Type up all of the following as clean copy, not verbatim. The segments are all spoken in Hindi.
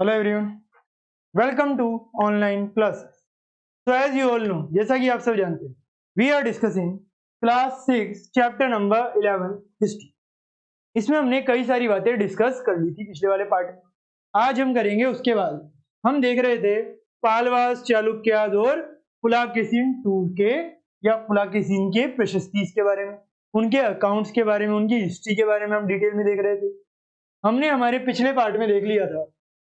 Hello everyone, welcome to online classes. So as you all know, जैसा कि आप सब जानते हैं, we are discussing class 6 chapter number 11 history. इसमें हमने कई सारी बातें डिस्कस कर ली थी पिछले वाले पार्ट में। आज हम करेंगे उसके बाद। हम देख रहे थे पालवास, चालुक्यास और पुलाकेशिन टूर के या पुलाकेशिन के प्रशस्ति के बारे में, उनके अकाउंट्स के बारे में, उनकी हिस्ट्री के बारे में हम डिटेल में देख रहे थे। हमने हमारे पिछले पार्ट में देख लिया था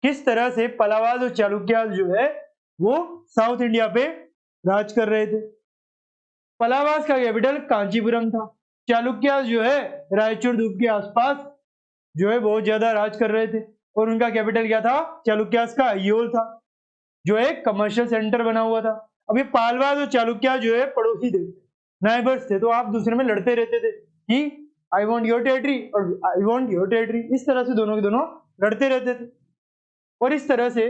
किस तरह से पलावास और चालुक्यास जो है वो साउथ इंडिया पे राज कर रहे थे। पलावास का कैपिटल कांचीपुरम था। चालुक्यास जो है रायचूर दूप के आसपास जो है बहुत ज्यादा राज कर रहे थे और उनका कैपिटल क्या था? चालुक्यास का अयोल था, जो एक कमर्शियल सेंटर बना हुआ था। अब ये पालवास और चालुक्यास जो है पड़ोसी थे, नाइबर्स थे, तो आप दूसरे में लड़ते रहते थे कि आई वॉन्ट योर टेरिटरी और आई वॉन्ट योर टेरिटरी। इस तरह से दोनों के दोनों लड़ते रहते थे और इस तरह से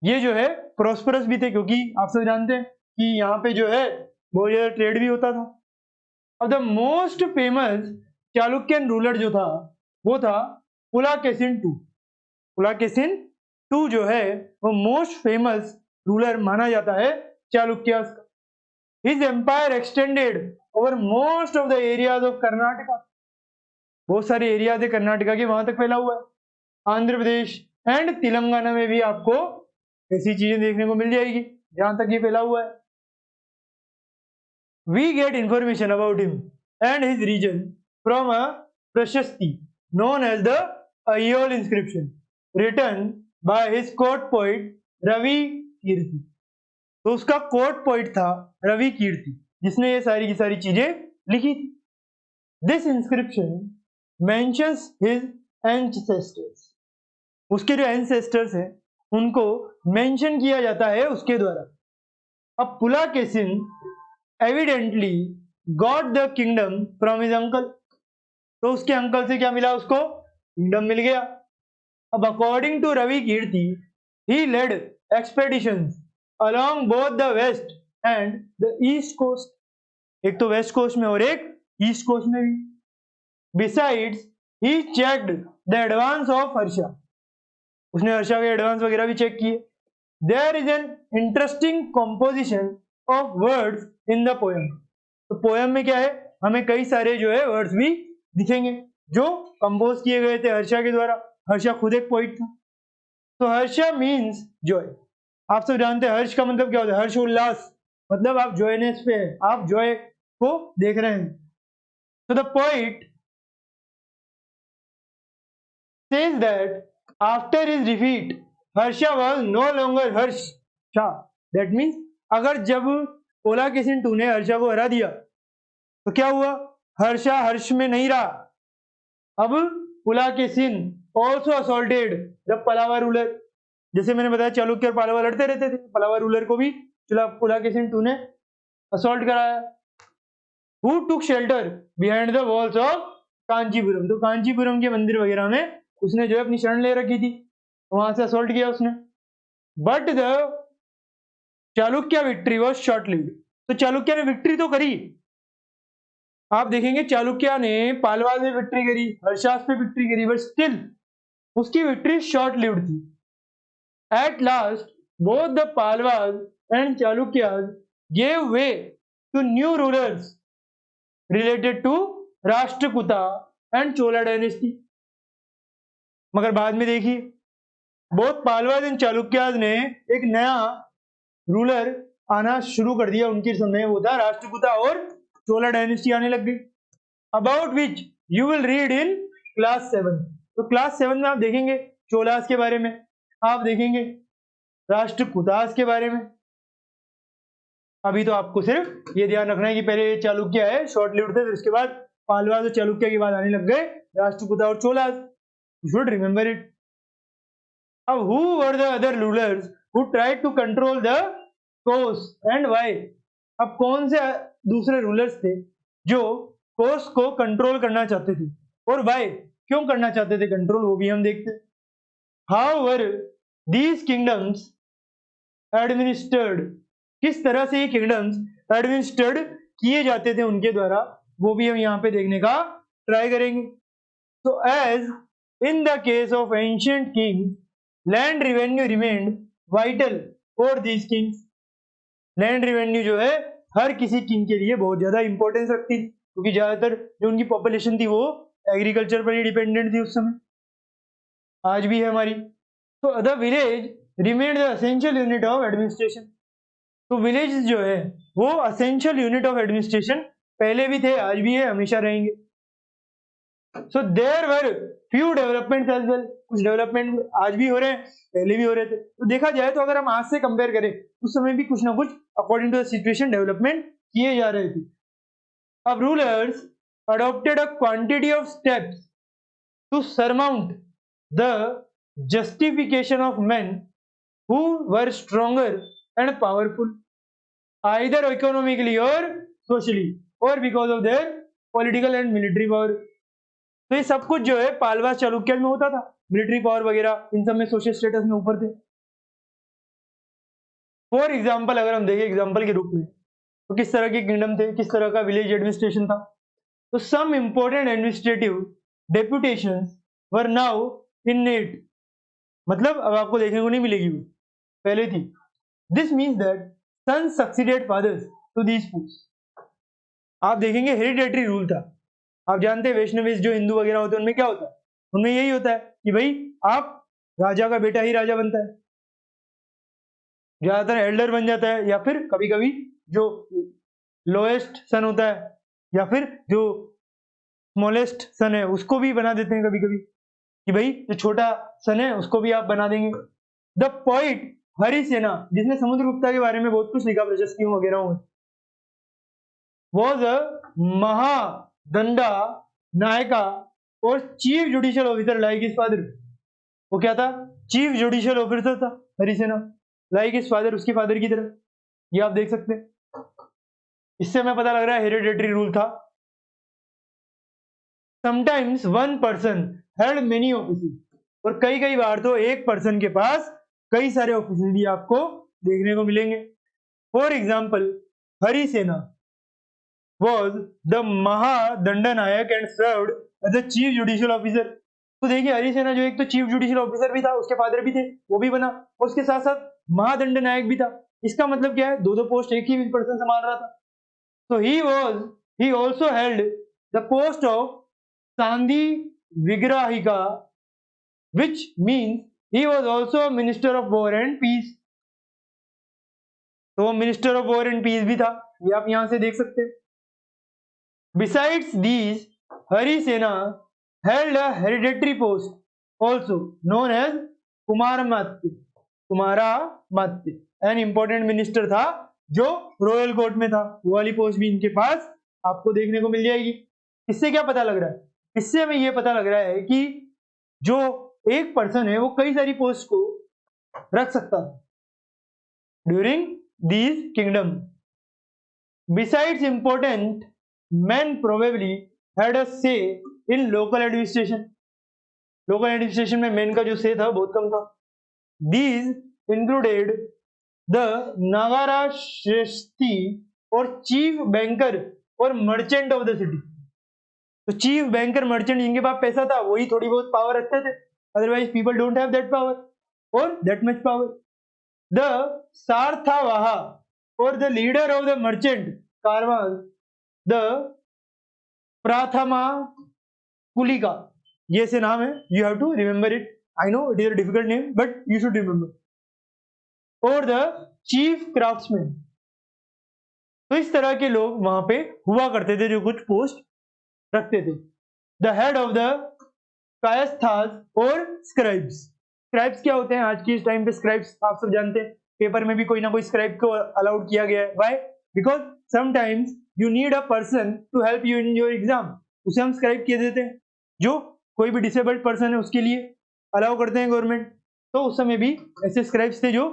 ये जो है प्रोस्परस भी थे, क्योंकि आप सब जानते हैं कि यहाँ पे जो है बहुत ज्यादा ट्रेड भी होता था। अब the most famous Chalukyan ruler जो था वो था पुलाकेशिन टू। पुलाकेशिन टू जो है वो मोस्ट फेमस रूलर माना जाता है चालुक्यास का। His empire extended over most of the areas of Karnataka. बहुत सारे एरियाज है कर्नाटका के, वहां तक फैला हुआ है। आंध्र प्रदेश एंड तेलंगाना में भी आपको ऐसी चीजें देखने को मिल जाएगी जहां तक ये फैला हुआ है। We get information about him and his region from a prashasti known as the Aiyol inscription written by his court poet Ravi कीर्ति। तो उसका कोर्ट पोइट था रवि कीर्ति, जिसने ये सारी की सारी चीजें लिखी थी। This inscription mentions his ancestors. उसके जो एंसेस्टर्स हैं उनको मेंशन किया जाता है उसके द्वारा। अब Pulakeshin evidently got the kingdom from his uncle. तो उसके अंकल से क्या मिला? उसको किंगडम मिल गया। अब according to Ravikirti, he led expeditions along both the west and the east coast. एक तो वेस्ट कोस्ट में और एक ईस्ट कोस्ट में भी। Besides he checked the advance of Harsha. उसने हर्षा के एडवांस वगैरह भी चेक किए। There is an interesting composition of words in the poem. तो पोएम में क्या है? हमें कई सारे जो है वर्ड्स भी दिखेंगे जो कंपोज किए गए थे हर्षा के द्वारा। हर्षा खुद एक पोइट था। तो हर्षा मीन्स जॉय। आप सब जानते हैं हर्ष का मतलब क्या होता है? हर्ष उल्लास, मतलब आप जॉयनेस पे है, आप जॉय को देख रहे हैं। तो the poet says that after his defeat Harsha was no longer Harsha. That means अगर जब पुलाकेशिन टू ने हर्षा को हरा दिया तो क्या हुआ? हर्षा हर्ष में नहीं रहा। अब पुलाकेशिन also assaulted the Pallava ruler. जैसे मैंने बताया चालुक्य और पलावा लड़ते रहते थे, पलावा रूलर को भी पुलाकेशिन टू ने असॉल्ट कराया। Who took shelter behind the walls of Kanchipuram. तो कांचीपुरम के मंदिर वगैरह में उसने जो है अपनी शरण ले रखी थी, वहां से असॉल्ट किया उसने। But the Chalukya victory was short lived. तो चालुक्य ने विक्ट्री तो करी, आप देखेंगे चालुक्य ने पालवास में विक्ट्री करी, हर्षास पे विक्ट्री करी, बट स्टिल उसकी विक्ट्री शॉर्ट लिव्ड थी। At last both the Pallavas and Chalukyas gave way to new rulers related to Rashtrakuta and Chola dynasty. मगर बाद में देखिए बहुत पालवास एंड चालुक्यास ने एक नया रूलर आना शुरू कर दिया उनके समय, वो था राष्ट्रकूटा और चोला डायनेस्टी आने लग गई। About which you will read in class 7। तो क्लास 7 में आप देखेंगे चोलास के बारे में, आप देखेंगे राष्ट्रकूटास के बारे में। अभी तो आपको सिर्फ ये ध्यान रखना है कि पहले चालुक्य है शॉर्ट लिव्ड थे, फिर उसके बाद पालवास और चालुक्य के बाद आने लग गए राष्ट्रकूटा और Cholas. You should remember it. अब who were the other rulers who tried to control the coast and why? अब कौन से दूसरे रूलर्स थे जो कोस्ट को कंट्रोल करना चाहते थे और why? क्यों करना चाहते थे कंट्रोल, वो भी हम देखते हैं। How were these kingdoms administered? किस तरह से ये किंगडम्स एडमिनिस्टर्ड किए जाते थे उनके द्वारा, वो भी हम यहाँ पे देखने का ट्राई करेंगे। तो as in the case of ancient kings land revenue remained vital for these kings. Land revenue जो है हर किसी किंग के लिए बहुत ज्यादा इंपॉर्टेंस रखती थी, क्योंकि ज्यादातर जो उनकी पॉपुलेशन थी वो एग्रीकल्चर पर ही डिपेंडेंट थी उस समय, आज भी है हमारी। तो the village remained the essential unit of administration. तो विलेज जो है वो एसेंशियल यूनिट ऑफ एडमिनिस्ट्रेशन पहले भी थे, आज भी है, हमेशा रहेंगे। So there were few development as well, कुछ डेवलपमेंट आज भी हो रहे हैं, पहले भी हो रहे थे। तो देखा जाए तो अगर हम आज से कंपेयर करें उस समय भी कुछ ना कुछ according to the situation development किए जा रहे थे। अब rulers adopted a quantity of steps to surmount the justification of men who were stronger and powerful either economically or socially or because of their political and military power। तो ये सब कुछ जो है पालवास चालुक्य में होता था, मिलिट्री पावर वगैरह इन सब में सोशल स्टेटस में ऊपर थे। फॉर एग्जाम्पल अगर हम देखें एग्जाम्पल के रूप में तो किस तरह के किंगडम थे, किस तरह का विलेज एडमिनिस्ट्रेशन था। तो some important administrative deputations were now innate, मतलब अब आपको देखने को नहीं मिलेगी, वो पहले थी। This means that sons succeeded fathers to these post. आप देखेंगे हेरिडेटरी रूल था। आप जानते हैं वैष्णवीज जो हिंदू वगैरह होते हैं उनमें क्या होता है, उनमें यही होता है कि भाई आप राजा का बेटा ही राजा बनता है, ज्यादातर एल्डर बन जाता है, या फिर कभी कभी जो लोएस्ट सन होता है या फिर जो स्मॉलेस्ट सन है उसको भी बना देते हैं कभी कभी, कि भाई जो छोटा सन है उसको भी आप बना देंगे। द पोइट हरिसेना, जिसने समुद्रगुप्ता के बारे में बहुत कुछ लिखा प्रशस्तियों वगैरह में, वॉज अ महादंडा नायका और chief judicial officer like his father. वो क्या था, चीफ जुडिशियल ऑफिसर था हरिसेना, लाइक हिज फादर, उसके फादर की तरह। ये आप देख सकते हैं, इससे हमें पता लग रहा है हेरिडेटरी रूल था। Sometimes one person had many offices, और कई कई बार तो एक पर्सन के पास कई सारे ऑफिसेस भी आपको देखने को मिलेंगे। For example Harisena was the Mahadandanayaka and served as the chief judicial officer. तो देखिए हरिसेना जो एक तो चीफ जुडिशियल ऑफिसर भी था, उसके फादर भी थे, वो भी बना, और उसके साथ साथ महादंड नायक भी था। इसका मतलब क्या है, दो दो पोस्ट एक ही पर्सन संभाल रहा था। तो he also held the post of Sandhi Vigrahika, which means he was also a minister of war and peace। तो minister of war and peace भी था, ये आप यहां से देख सकते हैं। Besides these Harisena held a hereditary post also known as Kumaramatya. Kumaramatya an important minister था जो रॉयल कोर्ट में था, वो वाली पोस्ट भी इनके पास आपको देखने को मिल जाएगी। इससे क्या पता लग रहा है, इससे हमें यह पता लग रहा है कि जो एक पर्सन है वो कई सारी पोस्ट को रख सकता था during these kingdom. Besides important men probably had a say in local administration। Local administration में मेन का जो से था बहुत कम था। These included the नागारा श्रेष्ठी और चीफ बैंकर और मर्चेंट ऑफ द सिटी। तो चीफ बैंकर मर्चेंट जिनके पास पैसा था वही थोड़ी बहुत पावर रखते थे, otherwise people don't have that power और that much power. The Sarthavaha और the leader of the merchant caravan the Prathama Kulika, ये से नाम है, you have to remember it. I know it is a difficult name but you should remember. और द चीफ क्राफ्ट्समैन। तो इस तरह के लोग वहां पे हुआ करते थे जो कुछ पोस्ट रखते थे। द हेड ऑफ द कायस्थास और स्क्राइब्स। स्क्राइब्स क्या होते हैं, आज के इस टाइम पे स्क्राइब्स आप सब जानते हैं, पेपर में भी कोई ना कोई स्क्राइब को अलाउड किया गया है। Why? Because sometimes you need a person to help you in your exam, उसे हम स्क्राइब किए देते हैं, जो कोई भी डिसेबल्ड पर्सन है उसके लिए अलाउ करते हैं गवर्नमेंट। तो उस समय भी ऐसे स्क्राइब्स थे जो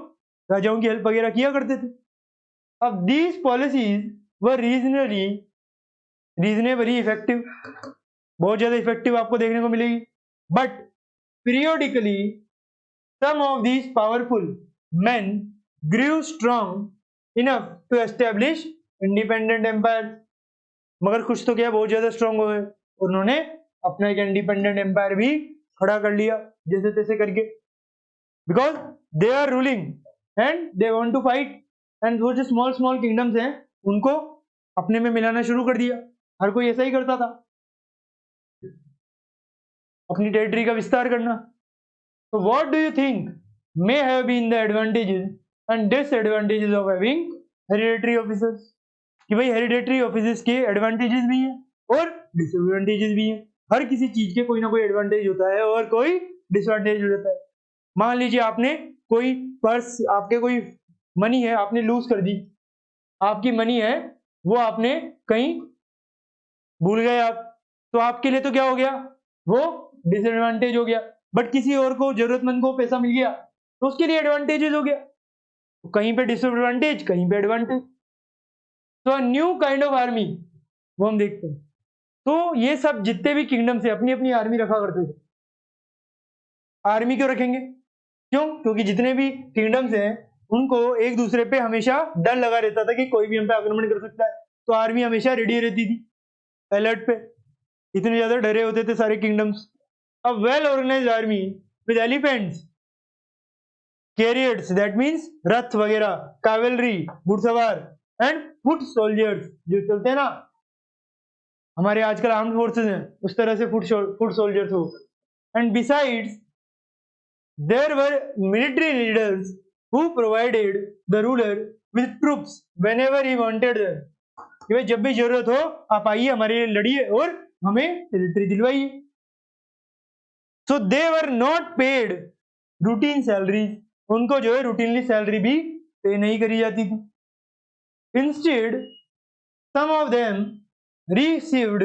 राजाओं की हेल्प वगैरह किया करते थे। अब these policies were reasonably effective, बहुत ज्यादा इफेक्टिव आपको देखने को मिलेगी। But periodically some of these powerful men grew strong enough to establish independent empire। मगर कुछ तो क्या बहुत ज्यादा स्ट्रांग हो गए, उन्होंने अपना एक इंडिपेंडेंट एम्पायर भी खड़ा कर लिया जैसे तैसे करके। Because they are ruling and they want to fight, and वो जो स्मॉल स्मॉल किंगडम्स हैं उनको अपने में मिलाना शुरू कर दिया। हर कोई ऐसा ही करता था, अपनी टेरिटरी का विस्तार करना। तो what do you think may have been the advantages and disadvantages of having hereditary officers? कि भाई हेरिडेटरी ऑफिसर्स के एडवांटेजेस भी हैं और डिसएडवांटेजेस भी हैं। हर किसी चीज के कोई ना कोई एडवांटेज होता है और कोई डिसएडवांटेज होता है। मान लीजिए आपने कोई पर्स, आपके कोई मनी है आपने लूज कर दी, आपकी मनी है वो आपने कहीं भूल गए आप, तो आपके लिए तो क्या हो गया, वो डिसएडवांटेज हो गया। बट किसी और को, जरूरतमंद को पैसा मिल गया तो उसके लिए एडवांटेजेस हो गया। तो कहीं पे डिसएडवांटेज, कहीं पे एडवांटेज। तो न्यू काइंड ऑफ आर्मी वो हम देखते हैं। तो ये सब जितने भी किंगडम से अपनी अपनी आर्मी रखा करते थे। आर्मी क्यों रखेंगे? क्यों? क्योंकि जितने भी किंगडम्स हैं उनको एक दूसरे पे हमेशा डर लगा रहता था कि कोई भी हम पे आक्रमण कर सकता है, तो आर्मी हमेशा रेडी रहती थी, अलर्ट पे। इतने ज्यादा डरे होते थे सारे kingdoms. A well organised army with elephants, carriers that means रथ वगैरह, कावेलरी घुड़सवार, एंड फुट सोल्जर्स जो चलते हैं ना, हमारे आजकल आर्म्ड फोर्सेस हैं उस तरह से फुट सोल्जर्स हो। And besides there were military leaders who provided the ruler with troops whenever he wanted them। कि भाई जब भी जरूरत हो आप आइए, हमारे लिए लड़िए और हमें टेरिटरी दिलवाइए। So they were not paid routine salaries, उनको जो है रूटीनली सैलरी भी पे नहीं करी जाती थी। Instead some of them received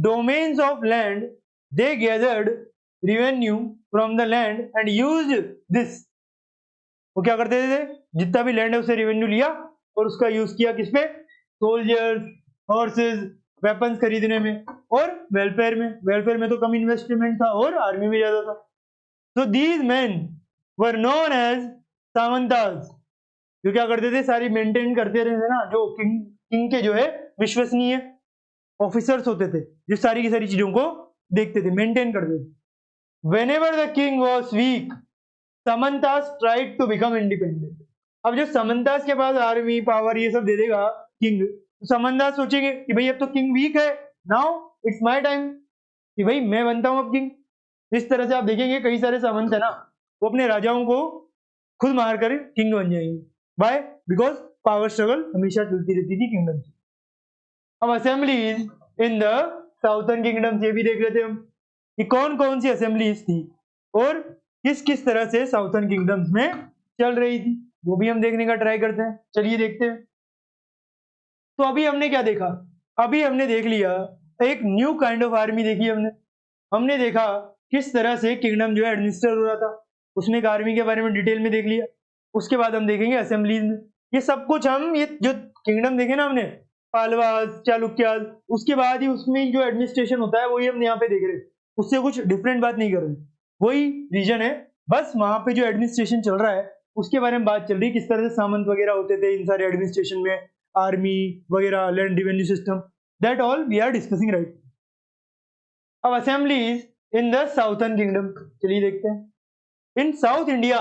domains of land, they gathered revenue from the land and used this। वो क्या करते थे, जितना भी लैंड है उससे रेवेन्यू लिया और उसका यूज किया किस पे, सोल्जर्स, हॉर्सेस, वेपन्स खरीदने में और वेलफेयर में। वेलफेयर में तो कम इन्वेस्टमेंट था और आर्मी में ज्यादा था। So these men were known as Samantas. जो क्या करते थे, सारी मेंटेन करते रहते ना, जो किंग के जो है विश्वसनीय ऑफिसर्स होते थे, जो सारी की सारी चीजों को देखते थे, मेंटेन करते थे। Whenever the king was weak, Samantas tried to become independent. अब जो समंतास के पास आर्मी पावर ये सब दे देगा किंग, तो समंतास सोचेंगे कि भाई अब तो किंग वीक है, नाउ इट्स माय टाइम कि भाई मैं बनता हूं अब किंग। इस तरह से आप देखेंगे कई सारे सामंत है ना, वो अपने राजाओं को खुद मारकर किंग बन जाएंगे। बाय बिकॉज पावर स्ट्रगल हमेशा चलती रहती थी किंगडम की। अब assemblies in the southern kingdom, ये भी देख लेते हम कि कौन कौन सी असेंबलीज थी और किस किस तरह से साउथर्न किंगडम्स में चल रही थी, वो भी हम देखने का ट्राई करते हैं। चलिए देखते हैं। तो अभी हमने क्या देखा, अभी हमने देख लिया एक न्यू काइंड ऑफ आर्मी देखी हमने। हमने देखा किस तरह से किंगडम जो है एडमिनिस्टर हो रहा था, उसमें एक आर्मी के बारे में डिटेल में देख लिया। उसके बाद हम देखेंगे असेंबलीज में ये सब कुछ, हम ये जो किंगडम देखे ना हमने, पालवास, चालुक्यास, उसके बाद ही उसमें जो एडमिनिस्ट्रेशन होता है वही हम यहाँ पे देख रहे हैं। उससे कुछ डिफरेंट बात नहीं कर रहे, वही रीजन है, बस वहां पे जो एडमिनिस्ट्रेशन चल रहा है उसके बारे में बात चल रही है, किस तरह से सामंत वगैरह होते थे इन सारे एडमिनिस्ट्रेशन में, आर्मी वगैरह, land revenue system, that all we are discussing right. अब assemblies in the southern kingdom, चलिए देखते हैं। इन साउथ इंडिया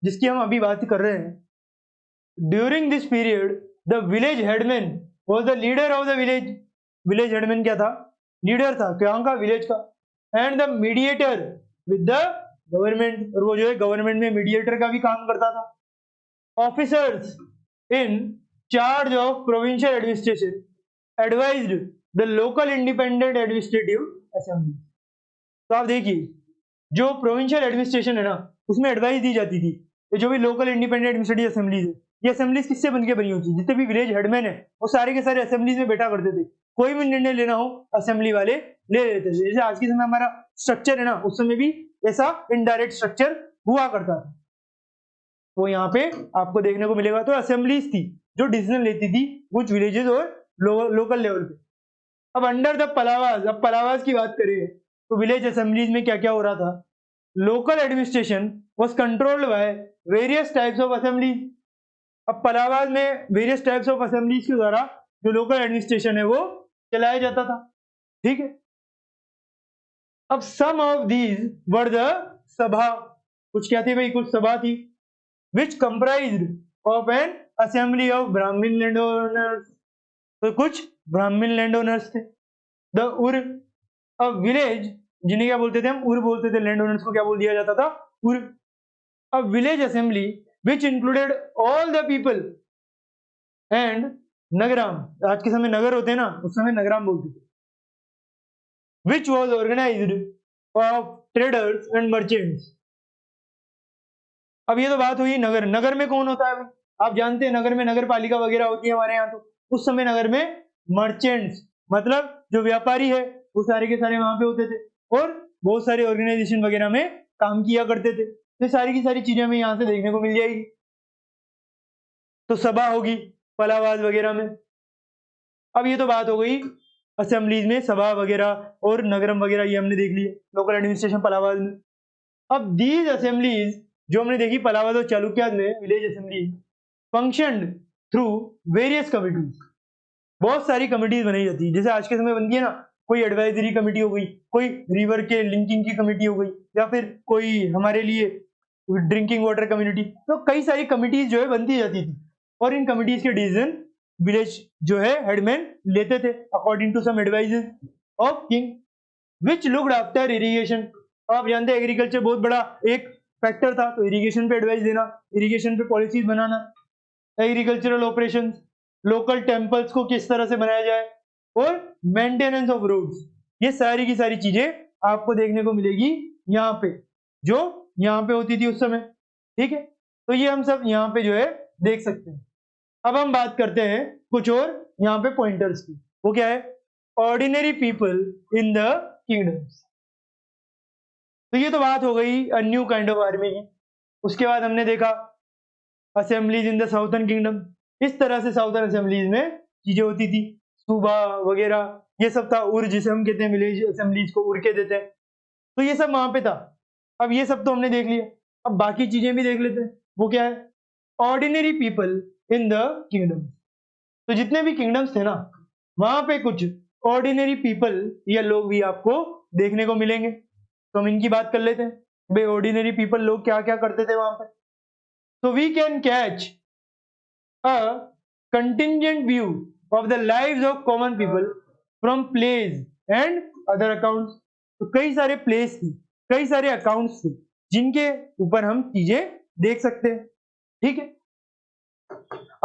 जिसकी हम अभी बात कर रहे हैं, during this period the village headman was the leader of the village. Village headman क्या था, लीडर था क्या का, विलेज का। And the mediator with the government, और वो जो है गवर्नमेंट में मीडिएटर का भी काम करता था। Officers in charge of provincial administration advised the local independent administrative assembly. तो आप देखिए जो प्रोविंशियल एडमिनिस्ट्रेशन है ना, उसमें एडवाइस दी जाती थी। ये जो भी लोकल इंडिपेंडेंट एडमिनिस्ट्रेटिव असेंबलीज है, ये असेंबलीज किससे बनके बनी होती है, जितने भी विलेज हेडमैन है वो सारे के सारे असेंबलीज में बैठा करते थे। कोई भी निर्णय लेना हो असेंबली वाले ले लेते थे। जैसे आज के समय हमारा स्ट्रक्चर है ना, उस समय भी ऐसा इनडायरेक्ट स्ट्रक्चर हुआ करता था। तो यहाँ पे आपको देखने को मिलेगा। तो असेंबलीज थी जो डिसीजन लेती थी कुछ विलेजेस और लोकल लेवल पे। अब अंडर द पलावाज, अब पलावाज की बात करें तो विलेज असेंबलीज में क्या क्या हो रहा था, local administration was controlled by various types of assemblies. अब पलावाज में वेरियस टाइप्स ऑफ असेंबलीज के द्वारा जो लोकल एडमिनिस्ट्रेशन है वो चलाया जाता था, ठीक है। अब some of these were the sabha, कुछ क्या थी भाई, कुछ सभा थी, which comprised of an assembly of Brahmin landowners, तो कुछ ब्राह्मण लैंड ओनर्स थे। द उर, अ विलेज, जिन्हें क्या बोलते थे हम, उर बोलते थे, लैंड ओनर्स को क्या बोल दिया जाता था, उर। A village assembly which included all the people and Nagram, आज के समय नगर होते हैं ना, उस समय नगराम बोलते थे, which was organised of traders and merchants. अब ये तो बात हुई नगर, नगर में कौन होता है, आप जानते हैं नगर में नगर पालिका वगैरह होती है हमारे यहाँ, तो उस समय नगर में मर्चेंट्स मतलब जो व्यापारी है वो सारे के सारे वहां पे होते थे, और बहुत सारे ऑर्गेनाइजेशन वगैरह में काम किया करते थे। तो सारी की सारी चीजें हमें यहाँ से देखने को मिल जाएगी। तो सभा होगी पलावाज वगैरह में। अब ये तो बात हो गई असेंबलीज में सभा वगैरह और नगरम वगैरह, ये हमने देख लिए लोकल एडमिनिस्ट्रेशन पलावाज में। अब दीज असेंबलीज जो हमने देखी पलावाज और चालुक्याज में, village assembly functioned through various committees, बहुत सारी कमिटीज बनाई जाती है, जैसे आज के समय बनती है ना, कोई एडवाइजरी कमेटी हो गई, कोई रिवर के लिंकिंग की कमेटी हो गई, या फिर कोई हमारे लिए ड्रिंकिंग वाटर कम्युनिटी, तो कई सारी कमिटीज जो है बनती जाती थी, और इन कमिटीज के डिसीजन विलेज जो है हेडमैन लेते थे according to some advises of king, which looked after irrigation. आप जानते हैं एग्रीकल्चर बहुत बड़ा एक फैक्टर था, तो इरिगेशन पे एडवाइस देना, इरिगेशन पे पॉलिसीज बनाना, एग्रीकल्चरल ऑपरेशंस, लोकल टेम्पल्स को किस तरह से बनाया जाए, और मेंटेनेंस ऑफ रोड्स, ये सारी की सारी चीजें आपको देखने को मिलेगी यहाँ पे, जो यहाँ पे होती थी उस समय। ठीक है, तो ये हम सब यहाँ पे जो है देख सकते हैं। अब हम बात करते हैं कुछ और यहाँ पे पॉइंटर्स की, वो क्या है, ordinary people in the kingdoms. तो ये तो बात हो गई a new kind of army की। उसके बाद हमने देखा assemblies in the southern kingdom, इस तरह से साउथर्न असेंबलीज में चीजें होती थी, सूबा वगैरह ये सब था, उर जिसे हम कहते हैं विलेज असेंबलीज को उर के देते हैं, तो ये सब वहां पे था। अब ये सब तो हमने देख लिया, अब बाकी चीजें भी देख लेते हैं, वो क्या है, ordinary people in the kingdom. तो जितने भी किंगडम्स थे ना, वहां पे कुछ ऑर्डिनरी पीपल या लोग भी आपको देखने को मिलेंगे, तो हम इनकी बात कर लेते हैं, भाई ऑर्डिनरी पीपल लोग क्या क्या करते थे वहां पे। So we can catch a contingent view of the lives of common people from plays and other accounts. तो कई सारे प्लेस थे, कई सारे अकाउंट्स थे, जिनके ऊपर हम चीजें देख सकते हैं। ठीक है,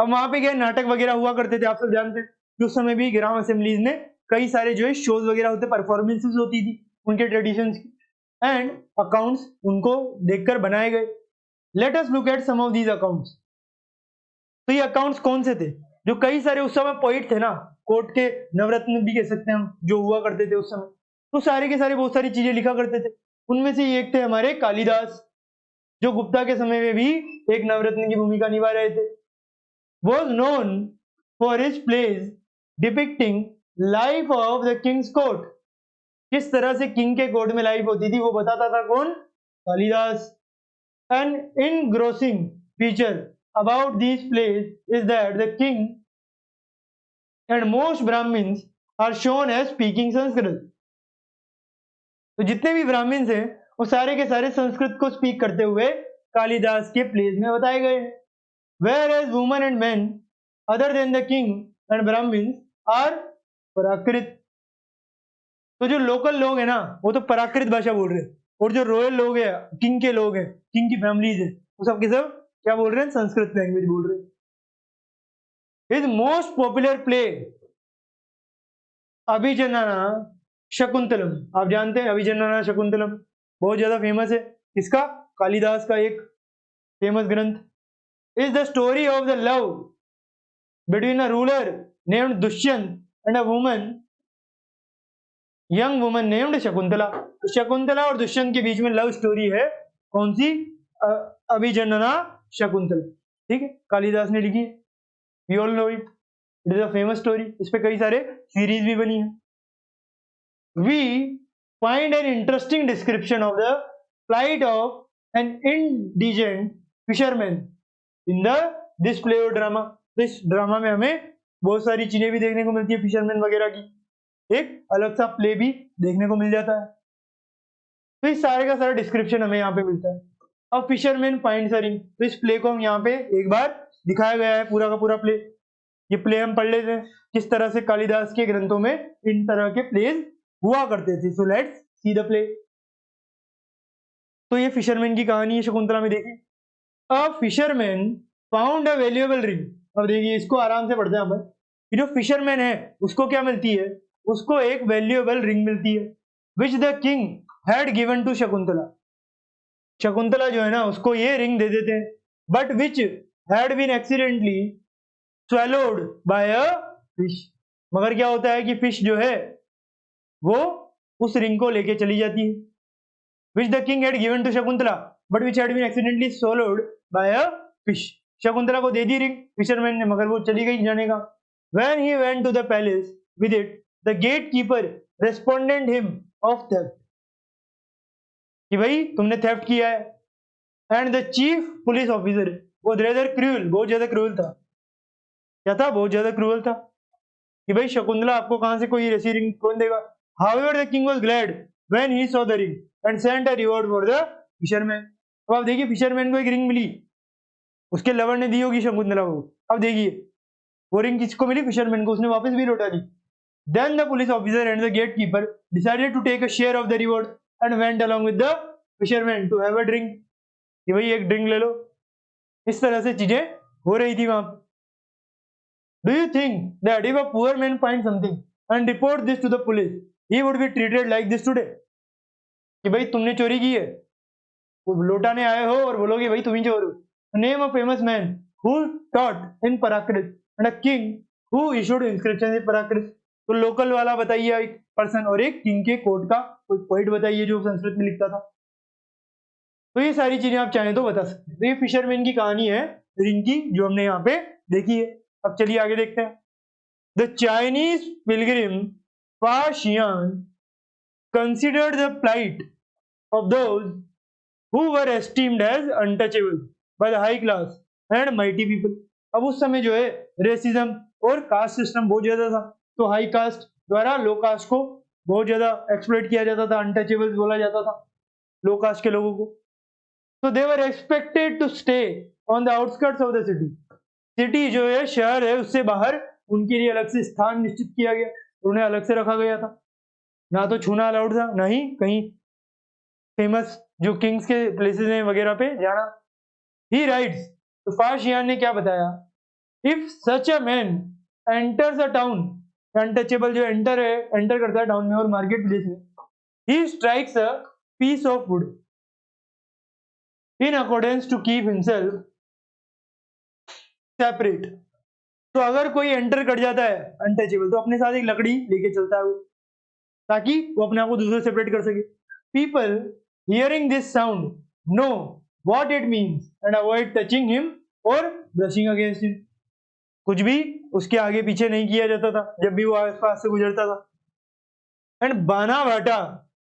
अब वहां पे क्या नाटक वगैरह हुआ करते थे, आप सब जानते हैं कि उस समय भी ग्राम असेंबलीज में कई सारे जो है शोज वगैरह होते, परफॉर्मेंसेस होती थी उनके ट्रेडिशंस की, एंड अकाउंट्स उनको देखकर बनाए गए। Let us look at some of these accounts. तो ये अकाउंट्स कौन से थे, जो कई सारे उस समय पोइट थे ना, कोर्ट के नवरत्न भी कह सकते हैं हम, जो हुआ करते थे उस समय, तो सारे के सारे बहुत सारी चीजें लिखा करते थे। उनमें से एक थे हमारे कालिदास, जो गुप्ता के समय में भी एक नवरत्न की भूमिका निभा रहे थे। Was known for his plays depicting life of the king's court, किस तरह से किंग के कोर्ट में लाइफ होती थी वो बताता था कौन, Kalidas. An engrossing feature about these plays is that the king and most Brahmins are shown as speaking Sanskrit. तो जितने भी ब्राह्मण्स हैं वो सारे के सारे संस्कृत को स्पीक करते हुए कालिदास के प्लेज में बताए गए हैं। Whereas women and men other than the king and Brahmins are प्राकृत। तो जो लोकल लोग हैं ना वो तो प्राकृत भाषा बोल रहे हैं, और जो रॉयल लोग हैं, किंग के लोग हैं, किंग की फैमिलीज है, वो सब के सब क्या बोल रहे हैं, संस्कृत लैंग्वेज बोल रहे हैं। His most popular play Abhijnana Shakuntalam, आप जानते हैं अभिजनना शकुंतलम बहुत ज्यादा फेमस है, इसका कालिदास का एक फेमस ग्रंथ। Is the story of the love between a ruler named Dushyant and a woman young woman named Shakuntala. तो शकुंतला और दुष्यंत के बीच में लव स्टोरी है, कौन सी, अभिजनना शकुंतला। ठीक है, कालिदास ने लिखी है, we all know it, it is a famous story, इस पे कई सारे सीरीज भी बनी है। We find an interesting description of the flight of an indigent fisherman in the this play और ड्रामा। तो इस ड्रामा में हमें बहुत सारी चीजें भी देखने को मिलती है, फिशरमैन वगैरह की एक अलग सा प्ले भी देखने को मिल जाता है। तो इस सारे का सारा डिस्क्रिप्शन हमें यहाँ पे मिलता है। A fisherman finds a ring. तो इस प्ले को हम यहाँ पे एक बार दिखाया गया है, पूरा का पूरा प्ले। ये प्ले हम पढ़ लेते हैं किस तरह से कालिदास के ग्रंथों में इन तरह के प्लेज हुआ करते थे। So let's see the play. तो ये फिशरमैन की कहानी है शकुंतला में, देखिए। A fisherman found a valuable ring. अब देखिए इसको आराम से पढ़ते हैं अपन। ये जो फिशरमैन है उसको क्या मिलती है, उसको एक वैल्यूएबल रिंग मिलती है which the king had given to Shakuntala. Shakuntala जो है ना उसको ये रिंग दे देते हैं, but which had been accidentally swallowed by a fish। मगर क्या होता है कि फिश जो है वो उस रिंग को लेके चली जाती है। Which the king had given to Shakuntala but which had been accidentally swallowed by a fish। Shakuntala को दे दी रिंग फिशरमैन ने, मगर वो चली गई जाने का। When he went to the palace with it, the gatekeeper responded him of theft। कि भाई तुमने थेफ्ट किया है। And the chief police officer वो रेदर क्रूअल, बहुत ज्यादा क्रूअल था। क्या था? बहुत ज्यादा क्रूअल था कि भाई शकुंतला आपको कहां से कोई ऐसी रिंग कौन देगा। However, the king was glad when he saw the ring and sent a reward for the fisherman। अब आप देखिए फिशरमैन को एक रिंग मिली, उसके लवर ने दी होगी शकुंतला को। अब देखिए वो रिंग किसको मिली? फिशरमैन को, उसने वापस भी लौटा दी। Then the police officer and the gatekeeper decided to take a share of the reward and went along with the fisherman to have a drink। कि भाई एक ड्रिंक ले लो। इस तरह से चीजें हो रही थी वहां। Do you think that if a poor man finds something and report this to the police, he would be treated like this today? कि भाई तुमने चोरी की है, वो लौटाने आए हो और बोलोगे भाई तुम ही चोर हो। Name a famous man who taught in Prakrit and a king who issued inscriptions in Prakrit। तो लोकल वाला बताइए एक पर्सन, और एक किंग के कोर्ट का कोई पोइट बताइए जो संस्कृत में लिखता था। तो ये सारी चीजें आप चाहें तो बता सकते हैं। तो ये फिशरमैन की कहानी है रिंग की, जो हमने यहाँ पे देखी है। अब चलिए आगे देखते हैं। The Chinese pilgrim Fa Xian considered the plight of those who were esteemed as untouchable by the high class and mighty people. अब उस समय जो है रेसिज्म और कास्ट सिस्टम बहुत ज्यादा था, तो हाई कास्ट द्वारा लो कास्ट को बहुत ज्यादा एक्सप्लॉइट किया जाता था, अनटचेबल बोला जाता था लो कास्ट के लोगों को। तो they were expected to stay on the outskirts of the city. City जो है शहर है उससे बाहर उनके लिए अलग से स्थान निश्चित किया गया, उन्हें अलग से रखा गया था। ना तो छूना अलाउड था, ना ही कहीं फेमस जो किंग्स के प्लेसेस हैं वगैरह पे जाना। ही राइट्स, तो फा शियान ने क्या बताया, if such a man enters a town, untouchable जो एंटर करता है टाउन में और मार्केट प्लेस में, he strikes a piece of wood in accordance to keep himself separate. तो अगर कोई एंटर कर जाता है अनटचेबल तो अपने साथ एक लकड़ी लेके चलता है वो, ताकि वो अपने आप को दूसरे सेपरेट कर सके। People hearing this sound know what it means and avoid touching him और ब्रशिंग अगेंस्ट हिम। कुछ भी उसके आगे पीछे नहीं किया जाता था जब भी वो आसपास से गुजरता था। And Banabhatta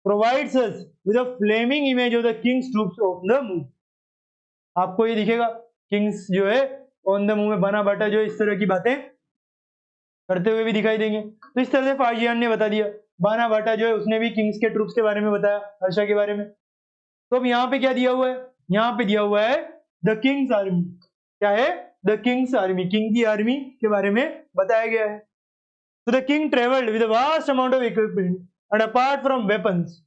provides us with a flaming image of the king's troops on the move. आपको ये दिखेगा किंग्स जो है ऑन द मूव में बानावाटा जो इस तरह की बातें करते हुए भी दिखाई देंगे। तो इस तरह से फाजियान ने बता दिया। बानावाटा जो है उसने भी किंग्स के ट्रूप्स के बारे में बताया, हर्षा के बारे में। तो अब यहाँ पे क्या दिया हुआ है, यहाँ पे दिया हुआ है द किंग्स आर्मी। क्या है? द किंग्स आर्मी, किंग की आर्मी के बारे में बताया गया है। तो the king travelled with a vast amount of equipment and apart from weapons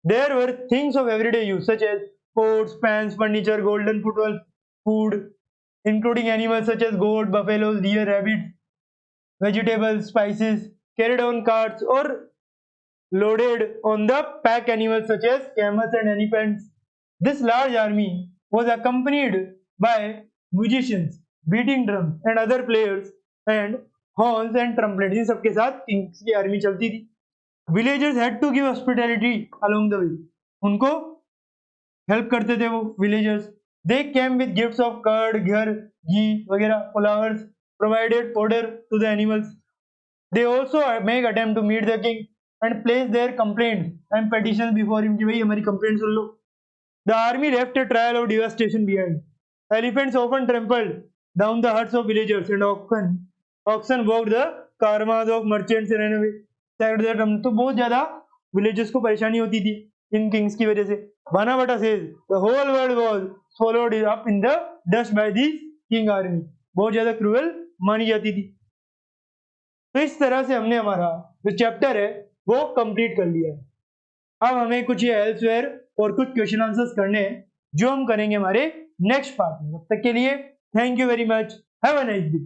there were things of everyday use such as pots, pans, furniture, golden food, including animals such as goat, buffaloes, deer, rabbits, vegetables, spices, carried on carts or loaded on the pack animals such as camels and elephants. This large army was accompanied by musicians, beating drums and other players and horns and trumpets। इन सबके साथ किंग्स की आर्मी चलती थी। Villagers had to give hospitality along the way। उनको हेल्प करते थे वो villagers. They came with gifts of curd, घर, घी वगैरह, flowers, provided fodder to the animals. They also make attempt to meet the king and place their complaints and petitions before him कि भाई हमारी कंप्लेंट सुन लो। The army left a trial of devastation behind. Elephants often trampled down the huts of villagers and oxen walked the karmas of merchants and ran away। तो बहुत ज्यादा विलेजर्स को परेशानी होती थी। इन किंग्स की वजह से। Banabhatta says the whole world was swallowed up in the dust by the king army. बहुत ज्यादा क्रूअल मानी जाती थी। तो इस तरह से हमने हमारा जो चैप्टर है वो कंप्लीट कर लिया है। अब हमें कुछ ये एल्सवेयर और कुछ क्वेश्चन आंसर्स करने हैं जो हम करेंगे हमारे नेक्स्ट पार्ट में। तब तक के लिए thank you very much, have a nice day.